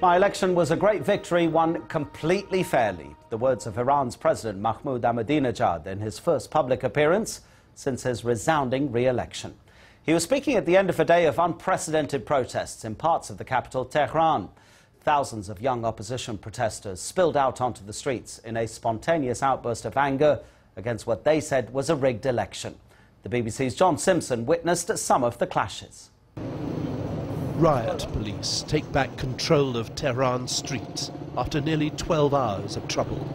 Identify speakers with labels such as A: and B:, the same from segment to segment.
A: My election was a great victory, won completely fairly. The words of Iran's President Mahmoud Ahmadinejad in his first public appearance since his resounding re-election. He was speaking at the end of a day of unprecedented protests in parts of the capital, Tehran. Thousands of young opposition protesters spilled out onto the streets in a spontaneous outburst of anger against what they said was a rigged election. The BBC's John Simpson witnessed some of the clashes.
B: Riot police take back control of Tehran streets after nearly 12 hours of trouble.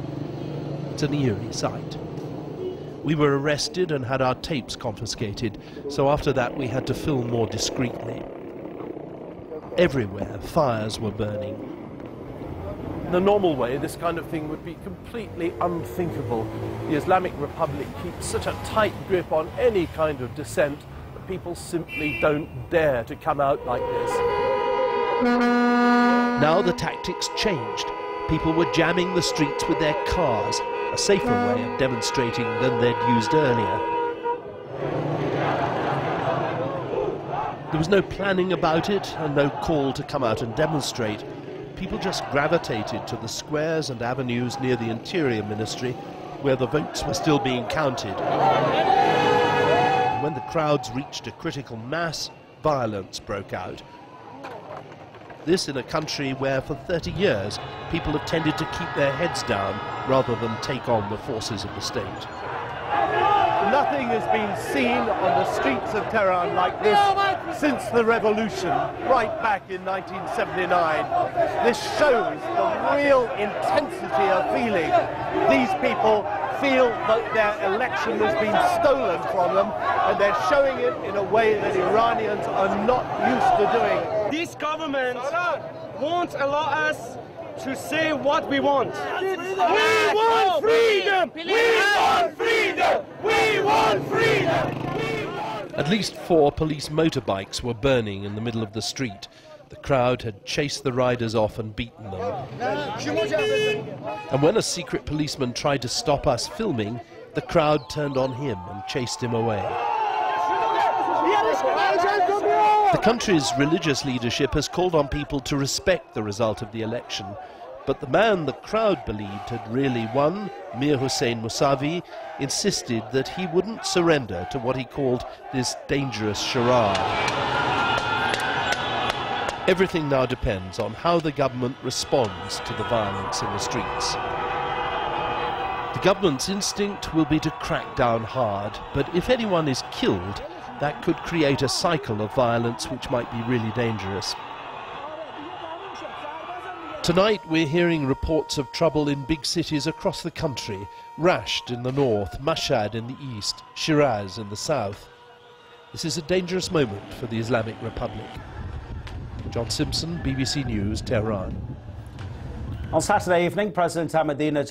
B: It's an eerie sight. We were arrested and had our tapes confiscated, so after that we had to film more discreetly. Everywhere fires were burning.
C: In the normal way, this kind of thing would be completely unthinkable. The Islamic Republic keeps such a tight grip on any kind of dissent that people simply don't dare to come out like this.
B: Now the tactics changed. People were jamming the streets with their cars, a safer way of demonstrating than they'd used earlier. There was no planning about it and no call to come out and demonstrate. People just gravitated to the squares and avenues near the Interior Ministry, where the votes were still being counted. And when the crowds reached a critical mass, violence broke out. This in a country where for 30 years people have tended to keep their heads down rather than take on the forces of the state.
C: Nothing has been seen on the streets of Tehran like this since the revolution, right back in 1979. This shows the real intensity of feeling. These people feel that their election has been stolen from them, and they're showing it in a way that Iranians are not used to doing.
D: This government won't allow us to say what we want. We want freedom! We want freedom! We want freedom!
B: At least 4 police motorbikes were burning in the middle of the street. The crowd had chased the riders off and beaten them. And when a secret policeman tried to stop us filming, the crowd turned on him and chased him away. The country's religious leadership has called on people to respect the result of the election. But the man the crowd believed had really won, Mir Hossein Mousavi, insisted that he wouldn't surrender to what he called this dangerous charade. Everything now depends on how the government responds to the violence in the streets. The government's instinct will be to crack down hard, but if anyone is killed, that could create a cycle of violence which might be really dangerous. Tonight we're hearing reports of trouble in big cities across the country. Rasht in the north, Mashhad in the east, Shiraz in the south. This is a dangerous moment for the Islamic Republic. John Simpson, BBC News, Tehran.
A: On Saturday evening, President Ahmadinejad